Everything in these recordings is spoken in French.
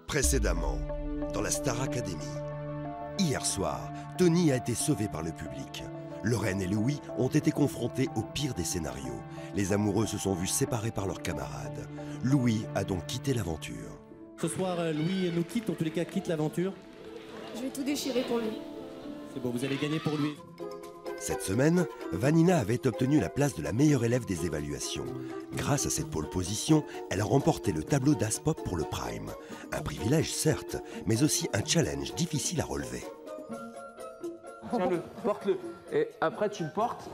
Précédemment, dans la Star Academy. Hier soir, Tony a été sauvé par le public. Lorraine et Louis ont été confrontés au pire des scénarios. Les amoureux se sont vus séparés par leurs camarades. Louis a donc quitté l'aventure. Ce soir, Louis nous quitte, en tous les cas quitte l'aventure. Je vais tout déchirer pour lui. C'est bon, vous allez gagner pour lui. Cette semaine, Vanina avait obtenu la place de la meilleure élève des évaluations. Grâce à cette pole position, elle a remporté le tableau d'Aspop pour le Prime. Un privilège certes, mais aussi un challenge difficile à relever. Tiens-le, porte-le. Et après, tu le portes.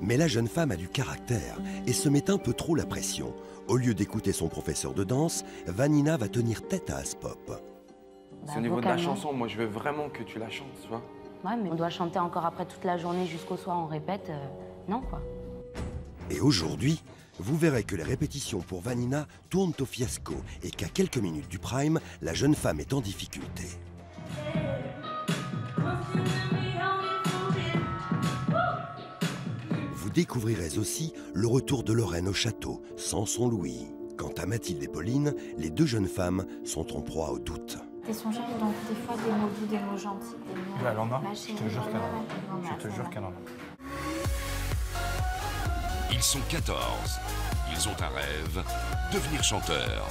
Mais la jeune femme a du caractère et se met un peu trop la pression. Au lieu d'écouter son professeur de danse, Vanina va tenir tête à Aspop. C'est au niveau de la chanson, moi je veux vraiment que tu la chantes, tu vois. Ouais, mais on doit chanter encore après toute la journée jusqu'au soir, on répète, non quoi. Et aujourd'hui, vous verrez que les répétitions pour Vanina tournent au fiasco et qu'à quelques minutes du Prime, la jeune femme est en difficulté. Vous découvrirez aussi le retour de Lorraine au château, sans son Louis. Quant à Mathilde et Pauline, les deux jeunes femmes sont en proie au doute. T'es son chef, donc des fois des mots doux, des mots gentils, des mots... Elle en a, je te jure qu'elle en a. Je te jure qu'elle en a. Ils sont 14. Ils ont un rêve, devenir chanteurs.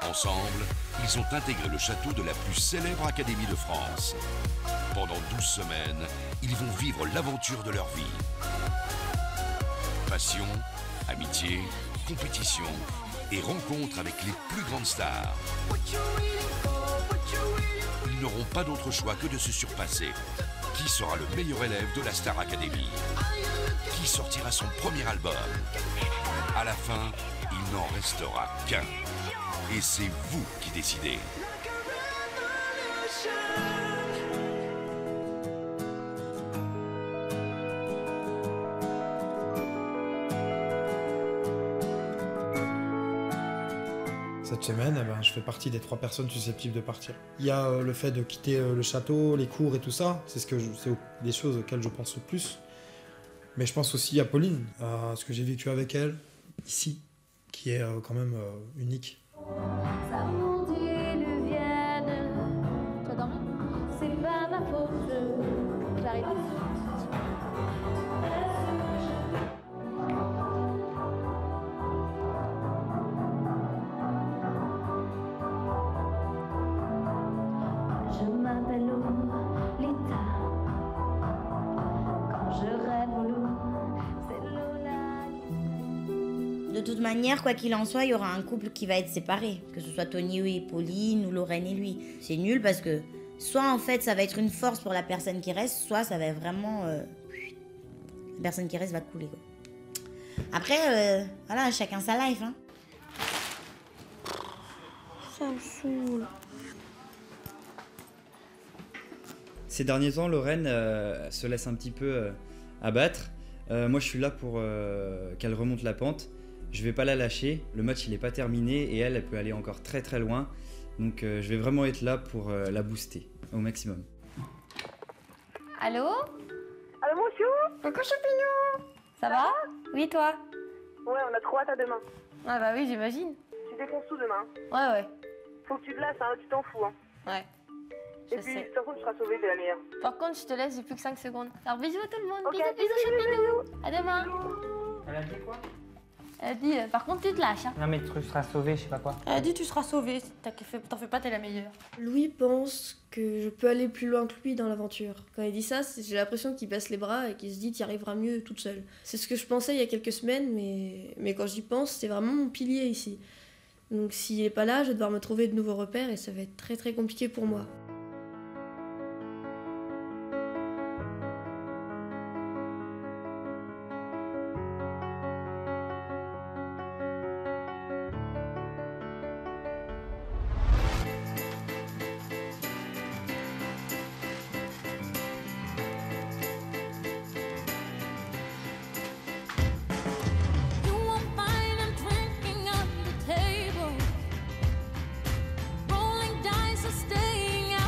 Ensemble, ils ont intégré le château de la plus célèbre académie de France. Pendant 12 semaines, ils vont vivre l'aventure de leur vie. Passion, amitié, compétition et rencontre avec les plus grandes stars. Ils n'auront pas d'autre choix que de se surpasser. Qui sera le meilleur élève de la Star Academy? Qui sortira son premier album? À la fin, il n'en restera qu'un. Et c'est vous qui décidez. Cette semaine, je fais partie des 3 personnes susceptibles de partir. Il y a le fait de quitter le château, les cours et tout ça, c'est des choses auxquelles je pense le plus. Mais je pense aussi à Pauline, à ce que j'ai vécu avec elle, ici, qui est quand même unique. Ça mon Dieu le vienne. Tu as dormi? C'est pas ma faute. J'arrive. Je m'appelle Lolita. Quand je rêve au loup, c'est Lola. De toute manière, quoi qu'il en soit, il y aura un couple qui va être séparé. Que ce soit Tony et Pauline ou Lorraine et lui. C'est nul parce que soit en fait ça va être une force pour la personne qui reste, soit ça va être vraiment... la personne qui reste va couler, quoi. Après, voilà, chacun sa life, hein. Ça me saoule. Ces derniers temps, Lorraine se laisse un petit peu abattre. Moi, je suis là pour qu'elle remonte la pente. Je vais pas la lâcher. Le match, il est pas terminé et elle peut aller encore très très loin. Donc, je vais vraiment être là pour la booster au maximum. Allô? Allô, monsieur? Coucou, champignon. Ça va? Oui, toi? Ouais, on a trop hâte à demain. Ah bah oui, j'imagine. Tu défonces tout demain. Ouais, ouais. Faut que tu te lasses, hein, tu t'en fous. Hein. Ouais. Et puis, de toute façon, tu seras sauvé, t'es la meilleure. Par contre, je te laisse, j'ai plus que 5 secondes. Alors, bisous à tout le monde. Ok, bisous, bisous, champignon. À demain. Elle a dit quoi? Elle a dit, par contre, tu te lâches. Hein. Non mais tu seras sauvé, je sais pas quoi. Elle a dit, tu seras sauvé. T'en fais pas, t'es la meilleure. Louis pense que je peux aller plus loin que lui dans l'aventure. Quand il dit ça, j'ai l'impression qu'il baisse les bras et qu'il se dit tu y arriveras mieux toute seule. C'est ce que je pensais il y a quelques semaines, mais quand j'y pense, c'est vraiment mon pilier ici. Donc s'il est pas là, je vais devoir me trouver de nouveaux repères et ça va être très très compliqué pour moi. Rolling dice or staying out.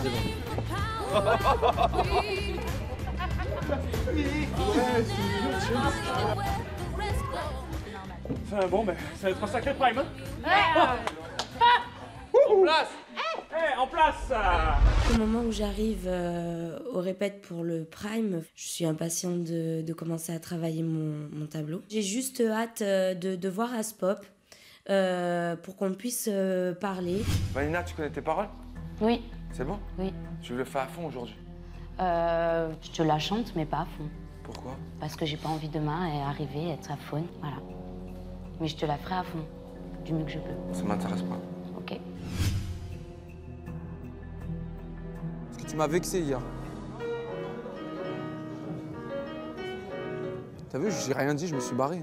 c'est bon. Enfin, bon, ben, ça va être un sacré prime, hein. En place. En place. Au moment où j'arrive au répète pour le prime, je suis impatiente de commencer à travailler mon tableau. J'ai juste hâte de voir Aspop pour qu'on puisse parler. Vanina, tu connais tes paroles? Oui. C'est bon? Oui. Tu le fais à fond aujourd'hui? Je te la chante, mais pas à fond. Pourquoi? Parce que j'ai pas envie demain d'arriver, être à faune, voilà. Mais je te la ferai à fond, du mieux que je peux. Ça m'intéresse pas. Ok. Parce que tu m'as vexé hier. T'as vu, j'ai rien dit, je me suis barré.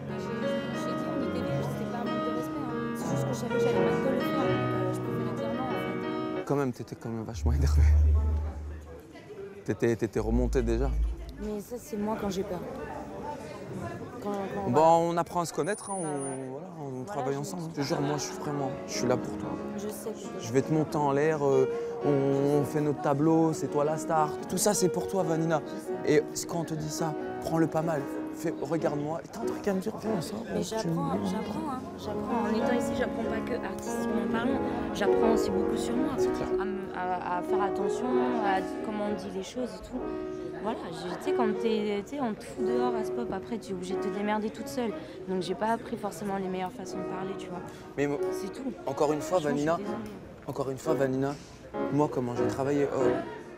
J'ai dit, on était libres, c'était pas un manque de respect. Hein. C'est juste que je savais que j'allais mal te le faire. Donc, je préférais dire non, en fait. Quand même, t'étais quand même vachement énervé. T'étais remonté déjà. Mais ça, c'est moi quand j'ai peur. Bon, on apprend à se connaître, hein, on travaille ensemble. Je te jure, moi, je suis là pour toi. Je sais. Je vais te monter en l'air, on fait notre tableau, c'est toi la star. Tout ça, c'est pour toi, Vanina. Et quand on te dit ça, prends-le pas mal. Regarde-moi, t'as un truc à me dire, viens, on sort. Mais j'apprends, hein. J'apprends. En étant ici, j'apprends pas que artistiquement parlant. J'apprends aussi beaucoup sur moi. C'est clair. À faire attention à comment on dit les choses et tout. Voilà, tu sais, quand on te fout dehors à Aspop, après, tu es obligée de te démerder toute seule. Donc, j'ai pas appris forcément les meilleures façons de parler, tu vois. Mais c'est tout. Encore une fois, Vanina, moi, comment j'ai travaillé,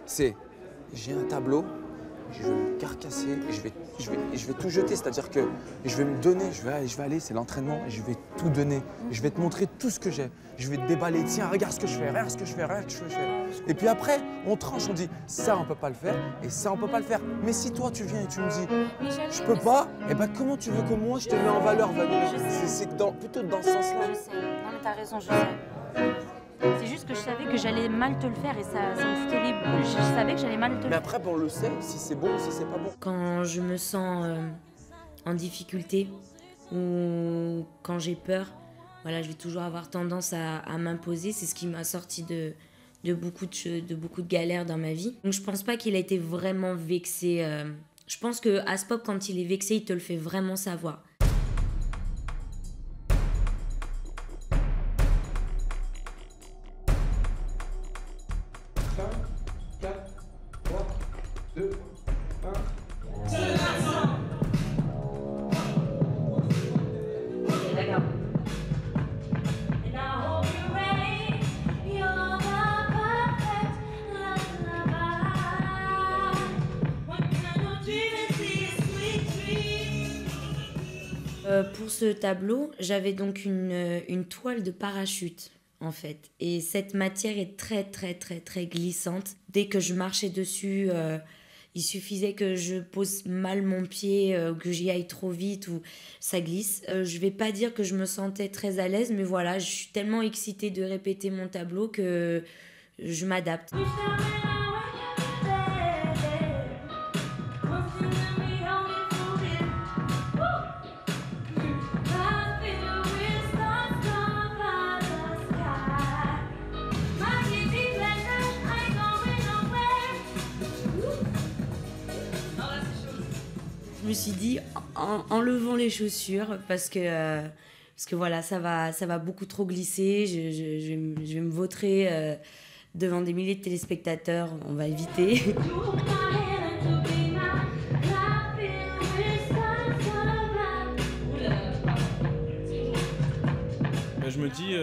c'est, j'ai un tableau, je vais me carcasser, et je vais tout jeter, c'est-à-dire que je vais me donner, je vais aller, c'est l'entraînement, et je vais tout donner. Et je vais te montrer tout ce que j'ai. Je vais te déballer, tiens, regarde ce que je fais, regarde ce que je fais, regarde ce que je fais. Et puis après, on tranche, on dit, ça, on peut pas le faire, et ça, on peut pas le faire. Mais si toi, tu viens et tu me dis, je peux pas, et ben comment tu veux que moi, je te mets en valeur, Vanina? C'est plutôt dans ce sens-là. Je sais, non mais t'as raison, je sais. C'est juste que je savais que j'allais mal te le faire et ça me foutait les boules. Je savais que j'allais mal te le faire. Mais après, on le sait, si c'est bon ou si c'est pas bon. Quand je me sens en difficulté ou quand j'ai peur, voilà, je vais toujours avoir tendance à m'imposer. C'est ce qui m'a sorti de beaucoup de galères dans ma vie. Donc je pense pas qu'il a été vraiment vexé. Je pense que Aspop, quand il est vexé, il te le fait vraiment savoir. 5, 4, 3, 2, 1. D'accord. Pour ce tableau, j'avais donc une toile de parachute en fait. Et cette matière est très très très très glissante. Dès que je marchais dessus, il suffisait que je pose mal mon pied, que j'y aille trop vite ou ça glisse. Je vais pas dire que je me sentais très à l'aise, mais voilà, je suis tellement excitée de répéter mon tableau que je m'adapte. Je me suis dit, en levant les chaussures, parce que voilà, ça va beaucoup trop glisser, je vais me vautrer devant des milliers de téléspectateurs, on va éviter. Je me dis,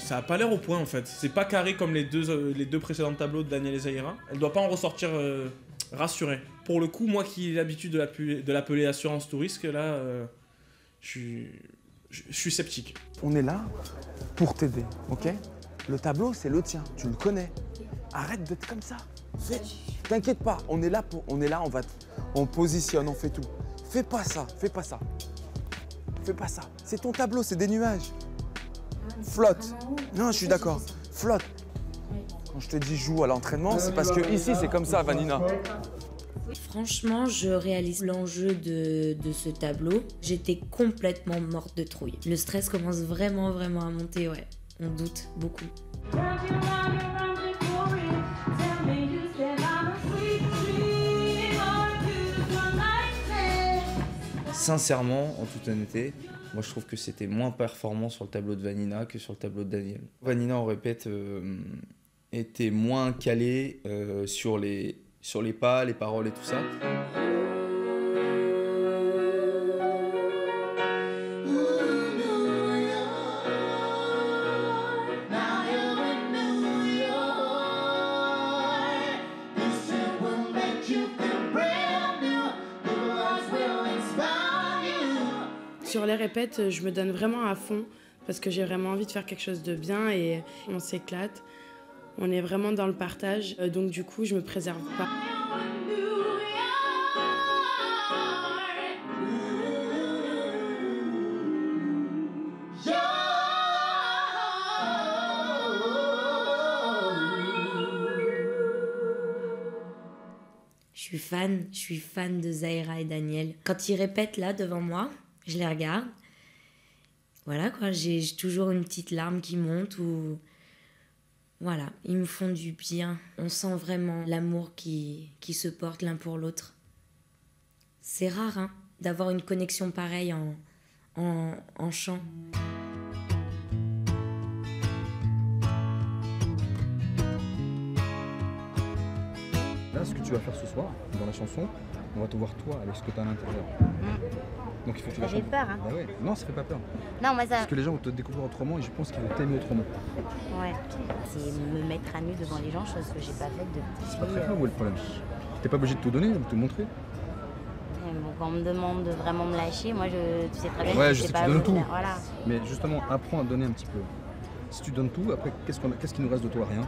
ça a pas l'air au point en fait. C'est pas carré comme les deux précédents tableaux de Daniel Ezaïra. Elle doit pas en ressortir rassurée. Pour le coup, moi qui ai l'habitude de l'appeler assurance tout risque, là, je suis sceptique. On est là pour t'aider, ok? Le tableau, c'est le tien, tu le connais. Arrête d'être comme ça. T'inquiète pas, on est là, on positionne, on fait tout. Fais pas ça. Fais pas ça. C'est ton tableau, c'est des nuages. Flotte. Non, je suis d'accord. Flotte. Quand je te dis joue à l'entraînement, c'est parce que ici, c'est comme ça, Vanina. Franchement, je réalise l'enjeu de ce tableau. J'étais complètement morte de trouille. Le stress commence vraiment à monter, ouais. On doute beaucoup. Sincèrement, en toute honnêteté, moi je trouve que c'était moins performant sur le tableau de Vanina que sur le tableau de Daniel. Vanina, on répète, était moins calée sur les pas, les paroles et tout ça. Sur les répètes, je me donne vraiment à fond parce que j'ai vraiment envie de faire quelque chose de bien et on s'éclate. On est vraiment dans le partage, donc du coup, je me préserve pas. Je suis fan de Zahira et Daniel. Quand ils répètent là devant moi, je les regarde. Voilà quoi, j'ai toujours une petite larme qui monte ou... Voilà, ils me font du bien. On sent vraiment l'amour qui se porte l'un pour l'autre. C'est rare hein, d'avoir une connexion pareille en chant. Là, ce que tu vas faire ce soir, dans la chanson, on va te voir toi avec ce que tu as à l'intérieur. Donc il faut que tu la chantes. J'ai peur, hein. Bah ouais. Non, ça fait pas peur. Non, moi ça... Parce que les gens vont te découvrir autrement et je pense qu'ils vont t'aimer autrement. Ouais. C'est me mettre à nu devant les gens, chose que j'ai pas faite depuis... C'est pas très grave, où est le problème? T'es pas obligé de tout donner, de te montrer. Bon, quand on me demande de vraiment me lâcher, moi tu sais très bien ouais, que je c'est sais, pas tu donnes tout. faire, voilà. Mais justement, apprends à donner un petit peu. Si tu donnes tout, après, qu'est-ce qui nous reste de toi? Rien.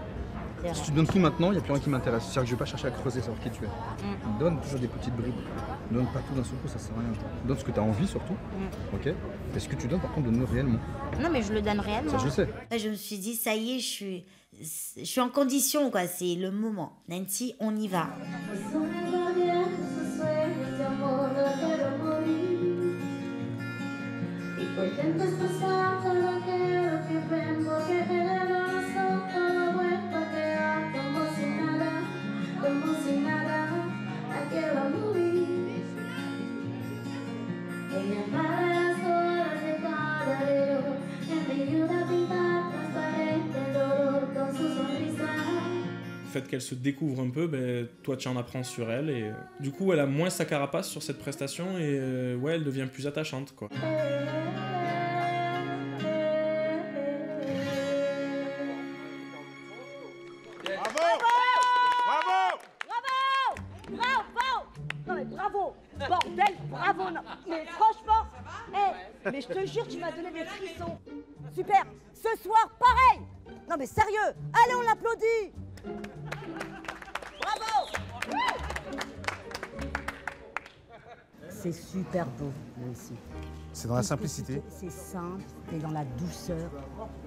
Si tu donnes tout maintenant, il n'y a plus rien qui m'intéresse. C'est-à-dire que je ne vais pas chercher à creuser, savoir qui tu es. Donne toujours des petites bribes. Donne pas tout d'un seul coup, ça sert à rien. Donne ce que tu as envie surtout. Ok. Et ce que tu donnes, par contre, donne-le réellement. Non, mais je le donne réellement. Ça, je sais. Je me suis dit, ça y est, je suis en condition, quoi. C'est le moment. Nancy, on y va. Le fait qu'elle se découvre un peu, ben, toi tu en apprends sur elle et du coup elle a moins sa carapace sur cette prestation et ouais, elle devient plus attachante quoi. Non mais bravo! Bordel, bravo! Non. Mais franchement, mais je te jure, tu m'as donné des frissons. Super! Ce soir, pareil! Non mais sérieux! Allez, on l'applaudit! Bravo! C'est super beau, Nancy. C'est dans la simplicité. C'est simple, t'es dans la douceur.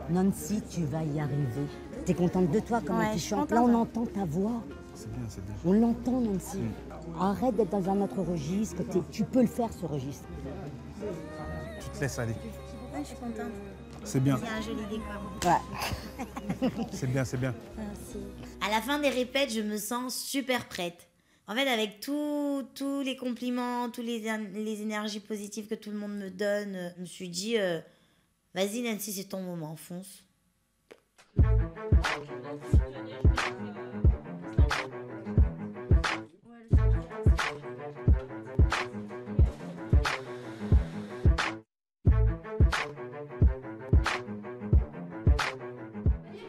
Nancy, tu vas y arriver. T'es contente de toi, comment tu chantes? Là, on entend ta voix. C'est bien, c'est bien. On l'entend, Nancy. Arrête d'être dans un autre registre. Tu peux le faire, ce registre. Tu te laisses aller. Ouais, je suis contente. C'est bien. C'est un joli décor. Ouais. C'est bien, c'est bien. Merci. À la fin des répètes, je me sens super prête. En fait, avec tous les compliments, toutes les énergies positives que tout le monde me donne, je me suis dit, vas-y Nancy, c'est ton moment, fonce.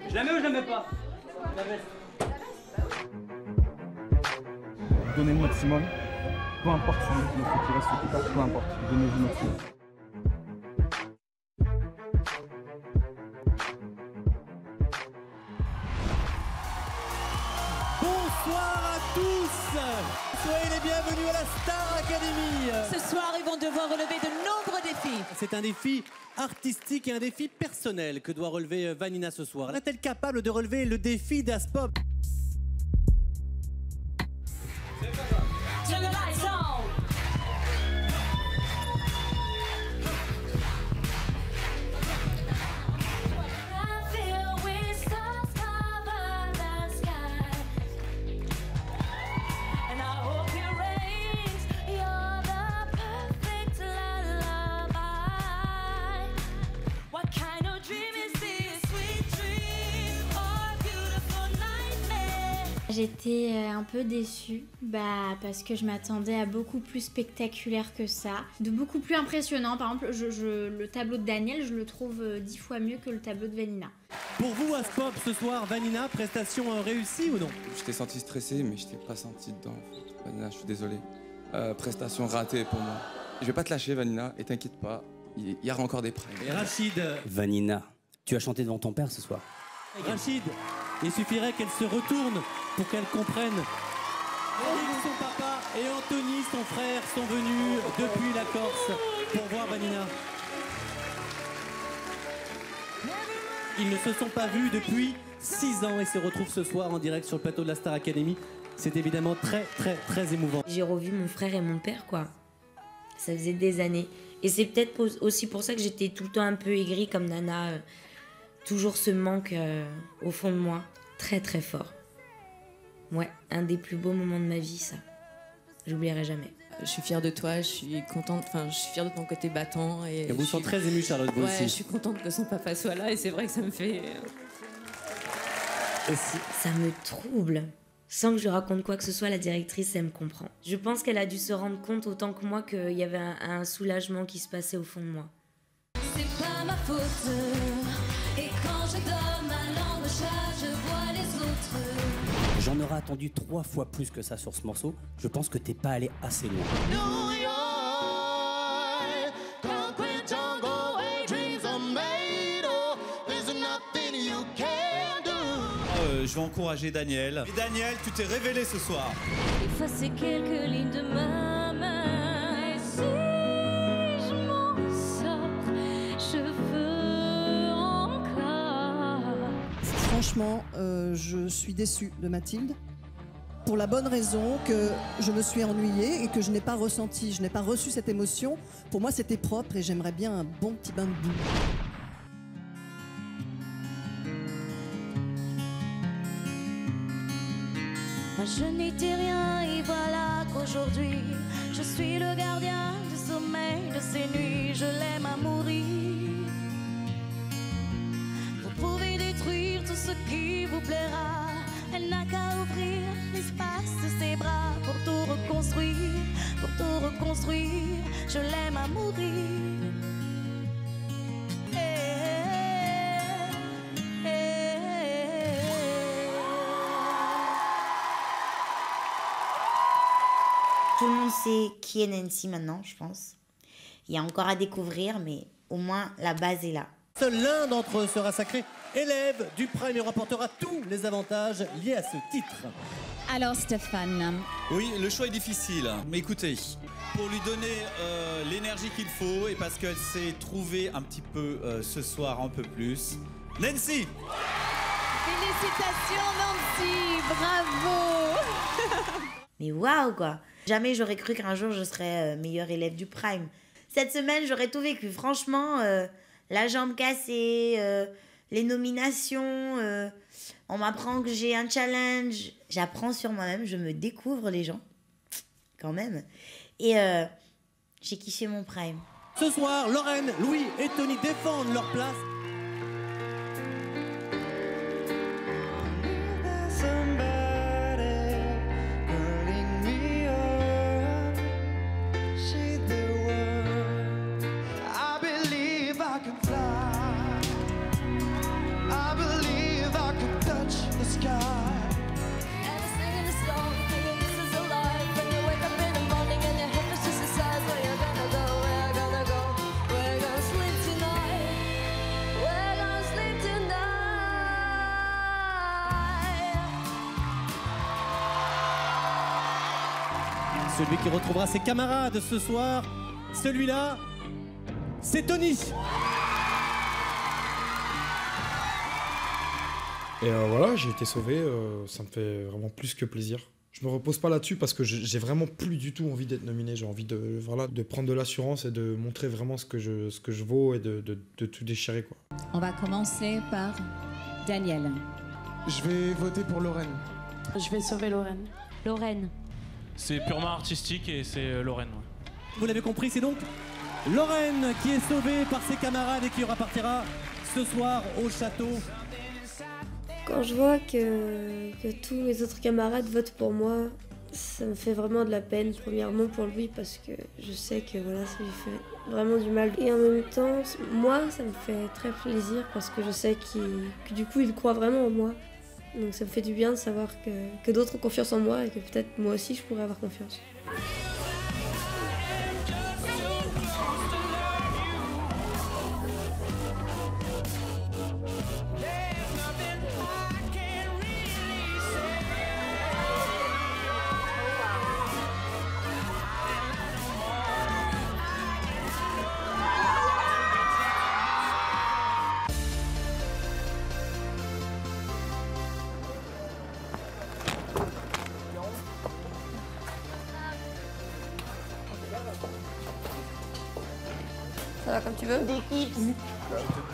Je la mets ou je la mets pas? La veste. Donnez le maximum. Peu importe si le fait qu'il reste ou pas, peu importe. Donnez-vous le maximum. Bonsoir à tous! Soyez les bienvenus à la Star Academy! Ce soir, ils vont devoir relever de nombreux défis. C'est un défi artistique et un défi personnel que doit relever Vanina ce soir. Est-elle capable de relever le défi d'Aspop? Turn the lights on. I feel we're starting. J'étais un peu déçue, parce que je m'attendais à beaucoup plus spectaculaire que ça, de beaucoup plus impressionnant. Par exemple, le tableau de Daniel, je le trouve 10 fois mieux que le tableau de Vanina. Pour vous, à Spop, ce soir, Vanina, prestation réussie ou non? Je t'ai senti stressé, mais je t'ai pas senti dedans. En fait. Vanina, je suis désolé. Prestation ratée pour moi. Je vais pas te lâcher, Vanina, et t'inquiète pas, il y aura encore des primes. Et Rachid. Vanina, tu as chanté devant ton père ce soir. Rachid, il suffirait qu'elle se retourne pour qu'elle comprenne. Eric, son papa, et Anthony, son frère, sont venus depuis la Corse pour voir Vanina. Ils ne se sont pas vus depuis 6 ans et se retrouvent ce soir en direct sur le plateau de la Star Academy. C'est évidemment très, très, très émouvant. J'ai revu mon frère et mon père, quoi. Ça faisait des années. Et c'est peut-être aussi pour ça que j'étais tout le temps un peu aigrie comme Nana. Toujours ce manque au fond de moi. Très, très fort. Ouais, un des plus beaux moments de ma vie, ça. J'oublierai jamais. Je suis fière de toi, je suis contente, je suis fière de ton côté battant. Et vous sentez très émue, Charlotte, vous aussi. Je suis contente que son papa soit là et c'est vrai que ça me fait... Ça me trouble. Sans que je raconte quoi que ce soit, la directrice, elle me comprend. Je pense qu'elle a dû se rendre compte autant que moi qu'il y avait un soulagement qui se passait au fond de moi. C'est pas ma faute. Et quand je donne ma langue au chat, je vois les autres. J'en aurais attendu 3 fois plus que ça sur ce morceau. Je pense que t'es pas allé assez loin. Je vais encourager Daniel. Et Daniel, tu t'es révélé ce soir. Effacer quelques lignes de ma main. Et si je m'en sors, je veux encore. Franchement, je suis déçue de Mathilde. Pour la bonne raison que je me suis ennuyée et que je n'ai pas ressenti, je n'ai pas reçu cette émotion. Pour moi, c'était propre et j'aimerais bien un bon petit bain de boue. Je n'étais rien et voilà qu'aujourd'hui je suis le gardien du sommeil de ces nuits. Je l'aime à mourir. Vous pouvez détruire tout ce qui vous plaira. Elle n'a qu'à ouvrir l'espace de ses bras pour tout reconstruire, pour tout reconstruire. Je l'aime à mourir. Tout le monde sait qui est Nancy maintenant, je pense. Il y a encore à découvrir, mais au moins la base est là. Seul l'un d'entre eux sera sacré élève du Prime et remportera tous les avantages liés à ce titre. Alors Stéphane. Oui, le choix est difficile. Mais écoutez, pour lui donner l'énergie qu'il faut et parce qu'elle s'est trouvée un petit peu ce soir un peu plus, Nancy. Félicitations Nancy, bravo. Mais waouh quoi. Jamais j'aurais cru qu'un jour je serais meilleure élève du Prime. Cette semaine j'aurais tout vécu. Franchement, la jambe cassée, les nominations, on m'apprend que j'ai un challenge. J'apprends sur moi-même, je me découvre les gens. Quand même. Et j'ai kiffé mon Prime. Ce soir, Lorraine, Louis et Tony défendent leur place. Celui qui retrouvera ses camarades ce soir, celui-là, c'est Tony. Et voilà, j'ai été sauvé, ça me fait vraiment plus que plaisir. Je me repose pas là-dessus parce que j'ai vraiment plus du tout envie d'être nominé. J'ai envie de prendre de l'assurance et de montrer vraiment ce que je vaux et de tout déchirer, quoi. On va commencer par Daniel. Je vais voter pour Lorraine. Je vais sauver Lorraine. Lorraine. C'est purement artistique et c'est Lorraine. Ouais. Vous l'avez compris, c'est donc Lorraine qui est sauvée par ses camarades et qui repartira ce soir au château. Quand je vois que tous mes autres camarades votent pour moi, ça me fait vraiment de la peine, premièrement pour lui, parce que je sais que voilà, ça lui fait vraiment du mal. Et en même temps, moi, ça me fait très plaisir, parce que je sais que du coup, il croit vraiment en moi. Donc ça me fait du bien de savoir que d'autres ont confiance en moi, et que peut-être moi aussi, je pourrais avoir confiance. Ça va comme tu veux?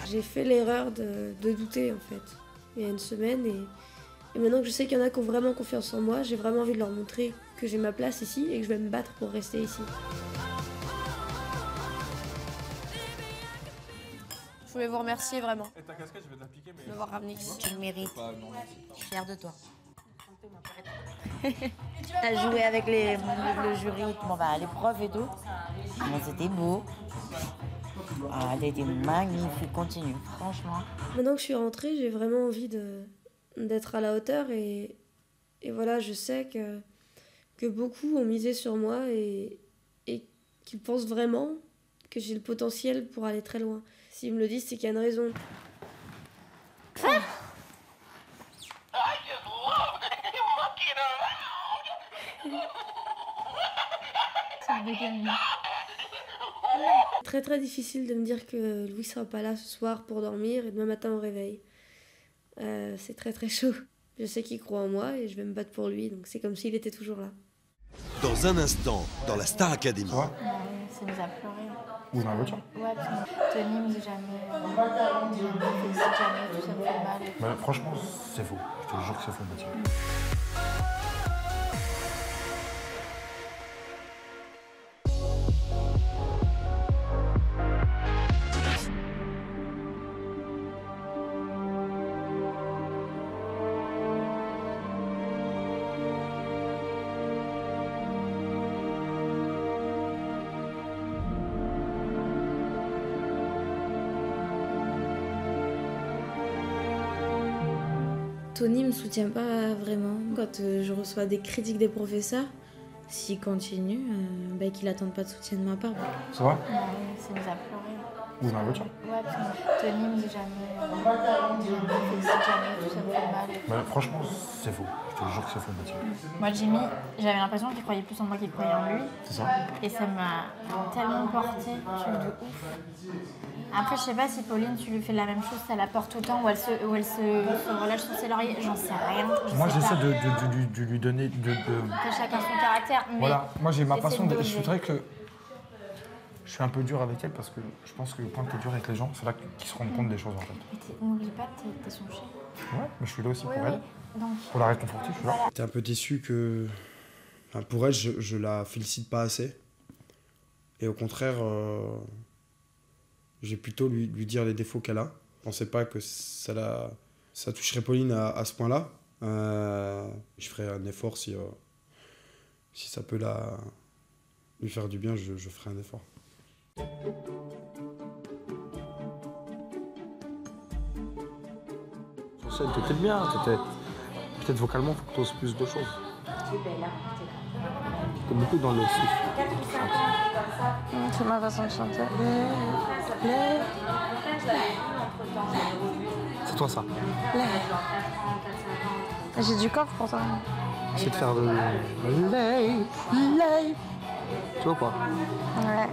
J'ai fait l'erreur de douter en fait, il y a une semaine, et maintenant que je sais qu'il y en a qui ont vraiment confiance en moi, j'ai vraiment envie de leur montrer que j'ai ma place ici et que je vais me battre pour rester ici. Je voulais vous remercier vraiment. Et ta casquette, je vais te la piquer, mais... De m'avoir ramené ici. Tu le mérites. Je suis fière de toi. T'as joué avec le jury, bon, bah, les profs et tout. Mais c'était beau. Ah, elle était magnifique, continue, franchement. Maintenant que je suis rentrée, j'ai vraiment envie d'être à la hauteur, et voilà, je sais que beaucoup ont misé sur moi et qu'ils pensent vraiment que j'ai le potentiel pour aller très loin. S'ils me le disent, c'est qu'il y a une raison. Très très difficile de me dire que Louis sera pas là ce soir pour dormir et demain matin au réveil. C'est très très chaud. Je sais qu'il croit en moi et je vais me battre pour lui, donc c'est comme s'il était toujours là. Dans un instant, dans la Star Academy. Ça nous a pleuré. Vous dans la voiture? Ouais, parce que Tony me dit jamais, félicite jamais, tout ça me fait mal. Bah, franchement, c'est faux. Je te jure que c'est faux, Mathieu. Tony me soutient pas vraiment. Quand je reçois des critiques des professeurs, s'il continue, qu'il attende pas de soutien de ma part. Ça va? Ça nous a pleuré. Vous dans la voiture? Ouais, parce que Tony me dit jamais, félicite jamais, tout ça me fait mal. Bah, franchement, c'est faux. Je te jure que c'est faux, Mathieu. Moi, Jimmy, j'avais l'impression qu'il croyait plus en moi qu'il croyait en lui. C'est ça? Et ça m'a tellement porté, truc de ouf. Après, je sais pas si Pauline, tu lui fais la même chose, ça la porte autant, ou elle se relâche sur ses lauriers, j'en sais rien. Moi, j'essaie de lui donner... Que chacun son caractère. Mais voilà, moi j'ai ma façon de... doser. Je voudrais que... Je suis un peu dur avec elle parce que je pense que quand t'es dur avec les gens, c'est là qu'ils se rendent compte des choses en fait. Mais n'oublie pas que t'es son chef. Ouais, mais je suis là aussi Oui, pour oui. elle. Donc... Pour la réconforter, je suis là. J'étais un peu déçu que... Enfin, pour elle, je la félicite pas assez. Et au contraire, j'ai plutôt lui dire les défauts qu'elle a. Je pensais pas que ça toucherait Pauline à ce point-là. Je ferai un effort si ça peut lui faire du bien, je ferai un effort. Sur scène, t'étais bien, peut-être vocalement, faut que tu oses plus de choses. T'es beaucoup dans le souffle. C'est ma façon de chanter. C'est toi ça. J'ai du coffre pour ça. C'est de faire de... Lay. Tu vois pas? Ouais.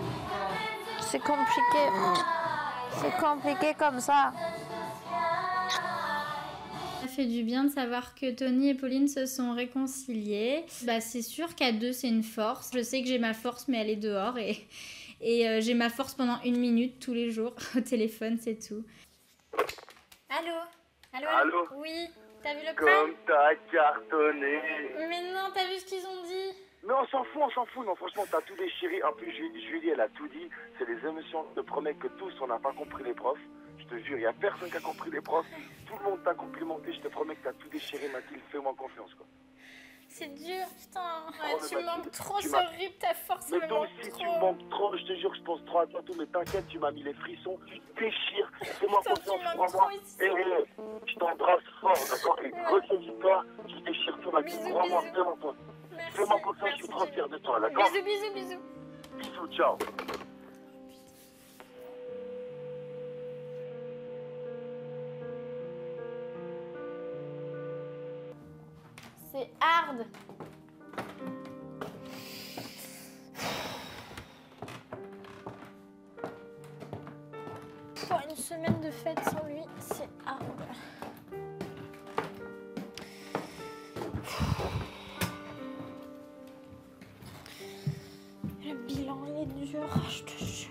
C'est compliqué. C'est compliqué comme ça. Ça fait du bien de savoir que Tony et Pauline se sont réconciliés. C'est sûr qu'à deux, c'est une force. Je sais que j'ai ma force, mais elle est dehors. Et j'ai ma force pendant 1 minute tous les jours au téléphone, c'est tout. Allô? Oui, t'as vu le plan? Comme t'as cartonné. Mais non, t'as vu ce qu'ils ont dit? Mais on s'en fout. Non, franchement, t'as tout déchiré. En plus, Julie, elle a tout dit. C'est des émotions. Je te promets que tous, on n'a pas compris les profs. Je te jure, il n'y a personne qui a compris les profs. Tout le monde t'a complimenté. Je te promets que t'as tout déchiré, Mathilde. Fais-moi confiance, quoi. C'est dur, putain. Oh, Tu mais me Mathilde, manques trop, tu ce m'as- rip, ta force Mais me toi manque aussi, trop. tu me manques trop. Je te jure que je pense trop à toi, tout. Mais t'inquiète, tu m'as mis les frissons. Tu te déchires. Fais-moi Putain, confiance, tu m'aimes crois-moi. trop ici. Je t'embrasse fort, d'accord? Et ressaisis-toi. Tu déchires tout, Mathilde. Bisous, Crois-moi, bisous. fais-moi confiance. Merci, Fais-moi confiance, je merci, suis trop fier de toi, d'accord? Bisous, bisous, bisous. Bisous, ciao. C'est hard. Pour une semaine de fête sans lui, c'est hard. Le bilan, il est dur, je te jure.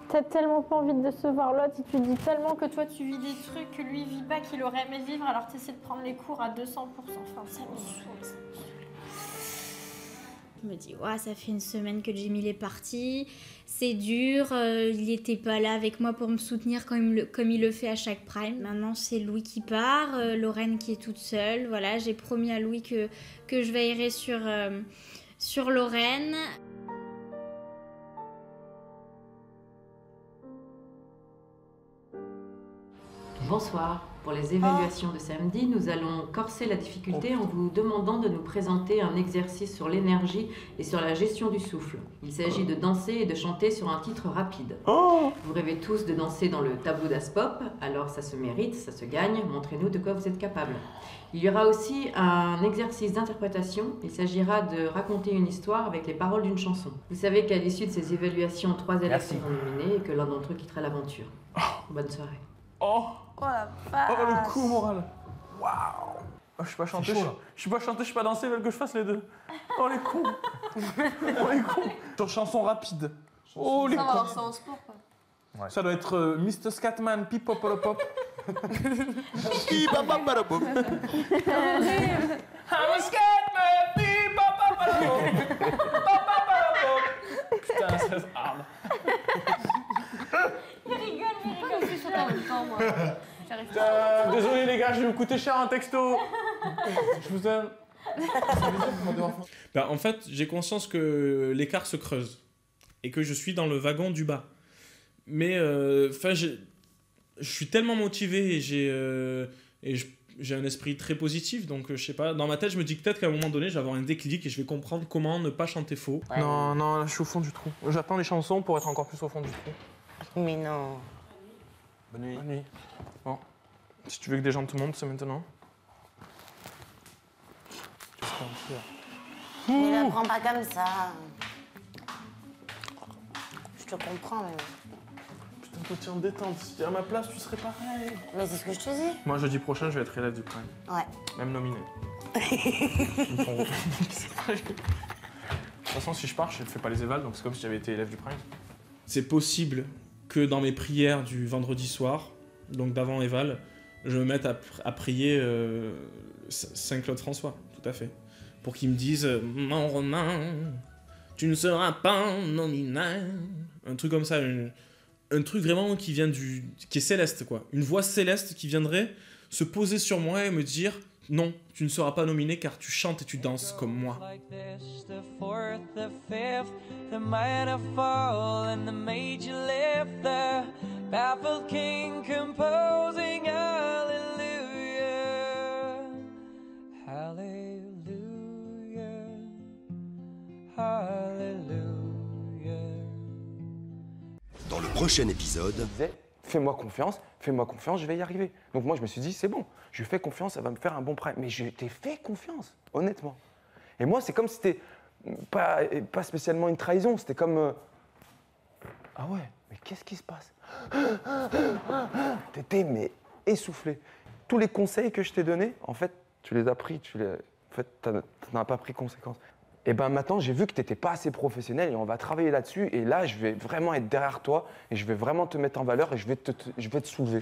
T'as tellement pas envie de décevoir l'autre et tu dis tellement que toi tu vis des trucs que lui vit pas, qu'il aurait aimé vivre, alors t'essaies de prendre les cours à 200%. Enfin, ça me saoule. Je me dis, ouais, ça fait une semaine que Jamil est parti, c'est dur, il était pas là avec moi pour me soutenir comme il le fait à chaque prime. Maintenant, c'est Louis qui part, Lorraine qui est toute seule. Voilà, j'ai promis à Louis que je veillerai sur Lorraine. Bonsoir. Pour les évaluations de samedi, nous allons corser la difficulté en vous demandant de nous présenter un exercice sur l'énergie et sur la gestion du souffle. Il s'agit de danser et de chanter sur un titre rapide. Vous rêvez tous de danser dans le tableau d'Aspop, alors ça se mérite, ça se gagne, montrez-nous de quoi vous êtes capable. Il y aura aussi un exercice d'interprétation. Il s'agira de raconter une histoire avec les paroles d'une chanson. Vous savez qu'à l'issue de ces évaluations, 3 élèves Merci. seront nominés et que l'un d'entre eux quittera l'aventure. Bonne soirée. Oh, la vache. oh le coup moral. Waouh. Oh, je suis pas chanté, je suis pas chanté, je suis pas dansé, ils veulent que je fasse les deux. Oh les cons. Oh les cons. Sur chanson rapide. Oh les Ça va, cons. c'est en sport, quoi. Ouais. Ça doit être Mr. Scatman, Pipopolopop. Pipopolopop. I'm a Scatman, Pipopolopop. Putain, c'est hard. Il rigole, je suis en même temps, moi. J'arrive pas. Désolé les gars, je vais vous coûter cher un texto. Je vous aime. Bah, en fait, j'ai conscience que l'écart se creuse et que je suis dans le wagon du bas. Mais enfin, je suis tellement motivé et j'ai un esprit très positif, donc je sais pas. Dans ma tête, je me dis que peut-être qu'à un moment donné, je vais avoir un déclic et je vais comprendre comment ne pas chanter faux. Ouais. Non, non, là, je suis au fond du trou. J'attends les chansons pour être encore plus au fond du trou. Mais non. Bonne nuit. Bonne nuit. Bon, si tu veux que des gens te montrent, c'est maintenant. Tu seras en pleurs. Ne le prends pas comme ça. Je te comprends, mais... Putain, toi, t'es en détente. Si t'es à ma place, tu serais pareil. Mais c'est ce que je te dis. Moi, jeudi prochain, je vais être élève du Prime. Ouais. Même nominé. Ils me feront- De toute façon, si je pars, je ne fais pas les évals, donc c'est comme si j'avais été élève du Prime. C'est possible que dans mes prières du vendredi soir, donc d'avant éval, je me mette à prier Saint-Claude François, tout à fait. Pour qu'il me dise « Mon Romain, tu ne seras pas nominé ». Un truc comme ça, un truc vraiment qui vient qui est céleste, quoi. Une voix céleste qui viendrait se poser sur moi et me dire « Non, tu ne seras pas nominé car tu chantes et tu danses comme moi ». The fourth, the fifth, the minor fall and the major lift, the baffled king composing hallelujah, hallelujah, hallelujah. Dans le prochain épisode, Fais-moi confiance, je vais y arriver. Donc moi, je me suis dit, c'est bon, je lui fais confiance, ça va me faire un bon prime. Mais je t'ai fait confiance, honnêtement. Et moi, c'est comme si c'était pas spécialement une trahison, c'était comme... Ah ouais, mais qu'est-ce qui se passe? T'étais, mais essoufflé. Tous les conseils que je t'ai donnés, en fait, tu les as pris, en fait, t'en as pas pris conséquence. Et ben maintenant, j'ai vu que t'étais pas assez professionnel et on va travailler là-dessus. Et là, je vais vraiment être derrière toi et je vais vraiment te mettre en valeur et je vais te soulever.